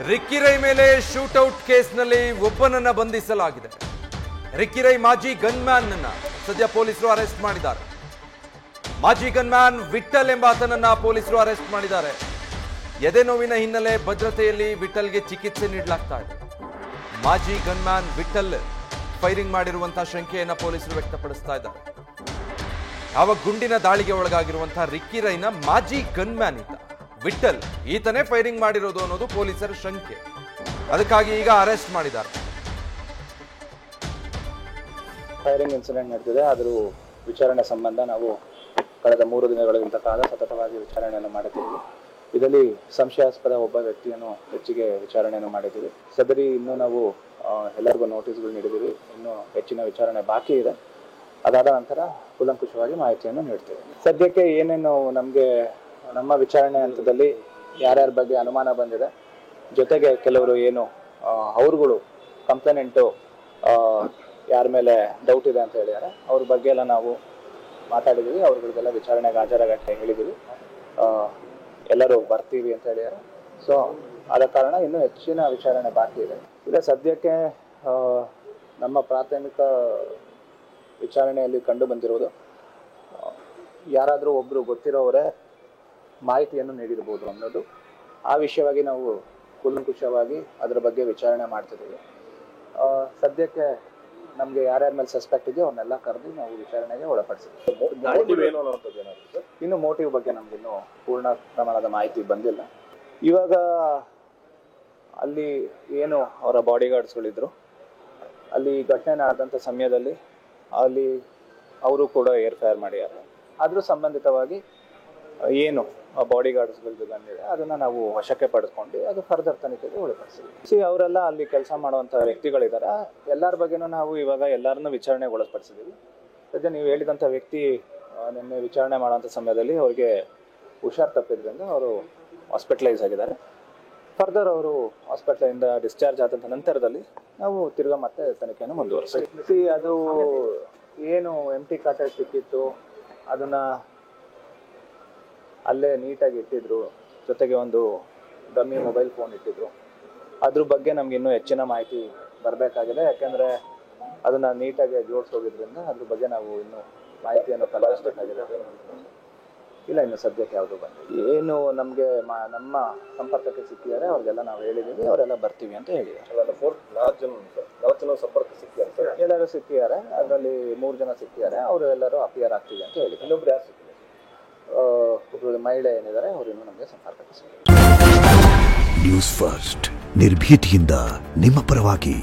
Ricky Rai ಮೇಲೆ shootout ಕೇಸ್ನಲ್ಲಿ ಒಬ್ಬನನ್ನ ಬಂಧಿಸಲಾಗಿದೆ. ರಿಕ್ಕಿ ರೈ ಮಾಜಿ ಗನ್ಮ್ಯಾನ್ ಅನ್ನ ಸದ್ಯ ಪೊಲೀಸರು ಅರೆಸ್ಟ್ ಮಾಡಿದ್ದಾರೆ. ಮಾಜಿ ಗನ್ಮ್ಯಾನ್ ವಿಠಲ್ ಎಂಬಾತನನ್ನ ಪೊಲೀಸರು ಅರೆಸ್ಟ್ ಮಾಡಿದ್ದಾರೆ. ಎದೆ ನೋವಿನ ಹಿನ್ನೆಲೆ ಭದ್ರತೆಯಲ್ಲಿ ವಿಠಲ್ಗೆ ಚಿಕಿತ್ಸೆ ನೀಡಲಾಗ್ತಾ ಇದೆ. ಮಾಜಿ ಗನ್ಮ್ಯಾನ್ ವಿಠಲ್ ಫೈರಿಂಗ್ ಮಾಡಿರುವಂತಹ ಶಂಕೆಯನ್ನ ಪೊಲೀಸರು ವ್ಯಕ್ತಪಡಿಸ್ತಾ ಇದ್ದಾರೆ. ಯಾವ ಗುಂಡಿನ ದಾಳಿಗೆ ಒಳಗಾಗಿರುವಂತಹ ರಿಕ್ಕಿ ರೈನ ಮಾಜಿ ಗನ್ಮ್ಯಾನ್ ಇದ್ದ ವಿಠಲ್ ಈತನೇ ಫೈರಿಂಗ್ ಮಾಡಿರೋದು ಅನ್ನೋದು ಪೊಲೀಸರ ಶಂಕೆ. ಅದಕ್ಕಾಗಿ ಈಗ ಅರೆಸ್ಟ್ ಮಾಡಿದ್ದಾರೆ. ಫೈರಿಂಗ್ ಇನ್ಸಿಡೆಂಟ್ ನಡೆದಿದೆ. ಅದರ ವಿಚಾರಣೆ ಸಂಬಂಧ ನಾವು ಕಳೆದ 3 ದಿನಗಳಿಗಿಂತ ಕಾಲ ಸತತವಾಗಿ ವಿಚಾರಣೆಯನ್ನು ಮಾಡುತ್ತಿದ್ದೀವಿ. ಇದರಲ್ಲಿ ಸಂಶಯಾಸ್ಪದ ಒಬ್ಬ ವ್ಯಕ್ತಿಯನ್ನು ಹೆಚ್ಚಿಗೆ ವಿಚಾರಣೆಯನ್ನು ಮಾಡಿದ್ದೀವಿ. ಸದರಿ ಇನ್ನೂ ನಾವು ಎಲ್ಲರಿಗೂ ನೋಟಿಸ್ಗಳು ನೀಡಿದ್ದೀವಿ. ಇನ್ನೂ ಹೆಚ್ಚಿನ ವಿಚಾರಣೆ ಬಾಕಿ ಇದೆ. ಅದಾದ ನಂತರ ಕೂಲಂಕುಷವಾಗಿ ಮಾಹಿತಿಯನ್ನು ನೀಡ್ತೇವೆ. ಸದ್ಯಕ್ಕೆ ಏನೇನು ನಮಗೆ ನಮ್ಮ ವಿಚಾರಣೆ ಹಂತದಲ್ಲಿ ಯಾರ್ಯಾರ ಬಗ್ಗೆ ಅನುಮಾನ ಬಂದಿದೆ, ಜೊತೆಗೆ ಕೆಲವರು ಏನು ಅವ್ರುಗಳು ಕಂಪ್ಲೇನೆಂಟು ಯಾರ ಮೇಲೆ ಡೌಟ್ ಇದೆ ಅಂತ ಹೇಳಿದ್ದಾರೆ, ಅವ್ರ ಬಗ್ಗೆ ಎಲ್ಲ ನಾವು ಮಾತಾಡಿದ್ದೀವಿ. ಅವ್ರಗಳಿಗೆಲ್ಲ ವಿಚಾರಣೆಗೆ ಹಾಜರಾಗಕ್ಕೆ ಹೇಳಿದ್ದೀವಿ. ಎಲ್ಲರೂ ಬರ್ತೀವಿ ಅಂತ ಹೇಳಿದ್ದಾರೆ. ಸೊ ಆದ ಕಾರಣ ಇನ್ನೂ ಹೆಚ್ಚಿನ ವಿಚಾರಣೆ ಬಾಕಿ ಇದೆ. ಈಗ ಸದ್ಯಕ್ಕೆ ನಮ್ಮ ಪ್ರಾಥಮಿಕ ವಿಚಾರಣೆಯಲ್ಲಿ ಕಂಡು ಬಂದಿರುವುದು, ಯಾರಾದರೂ ಒಬ್ಬರು ಗೊತ್ತಿರೋವರೇ ಮಾಹಿತಿಯನ್ನು ನೀಡಿರ್ಬೋದು ಅನ್ನೋದು. ಆ ವಿಷಯವಾಗಿ ನಾವು ಕೂಲಂಕುಷವಾಗಿ ಅದರ ಬಗ್ಗೆ ವಿಚಾರಣೆ ಮಾಡ್ತಿದ್ದೀವಿ. ಸದ್ಯಕ್ಕೆ ನಮಗೆ ಯಾರ್ಯಾರ ಮೇಲೆ ಸಸ್ಪೆಕ್ಟ್ ಇದೆಯೋ ಅವನ್ನೆಲ್ಲ ಕರೆದು ನಾವು ವಿಚಾರಣೆಗೆ ಒಳಪಡಿಸಿದ್ದೀವಿ. ಇನ್ನು ಮೋಟಿವ್ ಬಗ್ಗೆ ನಮಗಿನ್ನೂ ಪೂರ್ಣ ಪ್ರಮಾಣದ ಮಾಹಿತಿ ಬಂದಿಲ್ಲ. ಇವಾಗ ಅಲ್ಲಿ ಏನು ಅವರ ಬಾಡಿ ಗಾರ್ಡ್ಸ್ಗಳಿದ್ರು, ಅಲ್ಲಿ ಘಟನೆ ನಡೆದಂಥ ಸಮಯದಲ್ಲಿ ಅಲ್ಲಿ ಅವರು ಕೂಡ ಏರ್ ಫೈರ್ ಮಾಡ್ಯಾರ. ಅದ್ರ ಸಂಬಂಧಿತವಾಗಿ ಏನು ಬಾಡಿ ಗಾರ್ಡ್ಸ್ಗಳದ್ದು ಬಂದಿದೆ ಅದನ್ನು ನಾವು ವಶಕ್ಕೆ ಪಡೆದುಕೊಂಡು ಅದು ಫರ್ದರ್ ತನಿಖೆಗೆ ಒಳಪಡಿಸಿದ್ವಿ. ಅವರೆಲ್ಲ ಅಲ್ಲಿ ಕೆಲಸ ಮಾಡುವಂಥ ವ್ಯಕ್ತಿಗಳಿದ್ದಾರೆ. ಎಲ್ಲರ ಬಗ್ಗೆನೂ ನಾವು ಇವಾಗ ಎಲ್ಲರನ್ನೂ ವಿಚಾರಣೆಗೆ ಒಳಪಡಿಸಿದ್ದೀವಿ. ಸದ್ಯ ನೀವು ಹೇಳಿದಂಥ ವ್ಯಕ್ತಿ ನಿನ್ನೆ ವಿಚಾರಣೆ ಮಾಡುವಂಥ ಸಮಯದಲ್ಲಿ ಅವ್ರಿಗೆ ಹುಷಾರು ತಪ್ಪಿದ್ರಿಂದ ಅವರು ಹಾಸ್ಪಿಟಲೈಸ್ ಆಗಿದ್ದಾರೆ. ಫರ್ದರ್ ಅವರು ಹಾಸ್ಪಿಟಲಿಂದ ಡಿಸ್ಚಾರ್ಜ್ ಆದಂಥ ನಂತರದಲ್ಲಿ ನಾವು ತಿರ್ಗಾ ಮತ್ತೆ ತನಿಖೆಯನ್ನು ಮುಂದುವರಿಸ್ತೀವಿ. ಅದು ಏನು ಎಂಟಿ ಕಾರ್ಟೇಜ್ ಸಿಕ್ಕಿತ್ತು ಅದನ್ನು ಅಲ್ಲೇ ನೀಟಾಗಿ ಇಟ್ಟಿದ್ರು, ಜೊತೆಗೆ ಒಂದು ಡಮ್ಮಿ ಮೊಬೈಲ್ ಫೋನ್ ಇಟ್ಟಿದ್ರು. ಅದ್ರ ಬಗ್ಗೆ ನಮ್ಗೆ ಇನ್ನೂ ಹೆಚ್ಚಿನ ಮಾಹಿತಿ ಬರಬೇಕಾಗಿದೆ. ಯಾಕೆಂದರೆ ಅದನ್ನು ನೀಟಾಗಿ ಜೋಡಿಸೋಗಿದ್ರಿಂದ ಅದ್ರ ಬಗ್ಗೆ ನಾವು ಇನ್ನೂ ಮಾಹಿತಿಯನ್ನು ಕಲಿಸಬೇಕಾಗಿದೆ. ಇಲ್ಲ, ಇನ್ನು ಸದ್ಯಕ್ಕೆ ಯಾವುದು ಬಂದಿದೆ. ಏನು ನಮಗೆ ನಮ್ಮ ಸಂಪರ್ಕಕ್ಕೆ ಸಿಕ್ಕಿದ್ದಾರೆ ಅವ್ರಿಗೆಲ್ಲ ನಾವು ಹೇಳಿದ್ದೀವಿ, ಅವರೆಲ್ಲ ಬರ್ತೀವಿ ಅಂತ ಹೇಳಿದ್ದಾರೆ. 4 ಜನ ಸಂಪರ್ಕ ಸಿಕ್ಕಿದ್ದಾರೆ, ಎಲ್ಲರೂ ಸಿಕ್ಕಿದ್ದಾರೆ. ಅದರಲ್ಲಿ 3 ಜನ ಸಿಕ್ಕಿದ್ದಾರೆ. ಅವರು ಎಲ್ಲರೂ ಅಪಿಯರ್ ಆಗ್ತೀವಿ ಅಂತ ಹೇಳಿದ್ದಾರೆ. ಇನ್ನೊಬ್ರು ಯಾರು ಸಿಕ್ಕಿದ್ದಾರೆ? ಒಬ್ಬರು ಮಹಿಳೆ ಏನಿದ್ದಾರೆ ಅವರು ಇನ್ನೂ ನಮಗೆ ಸಂಪರ್ಕಕ್ಕೆ ಸಿಕ್ಕಿದ್ದಾರೆ. ನ್ಯೂಸ್ ಫಸ್ಟ್, ನಿರ್ಭೀತಿಯಿಂದ ನಿಮ್ಮ ಪರವಾಗಿ.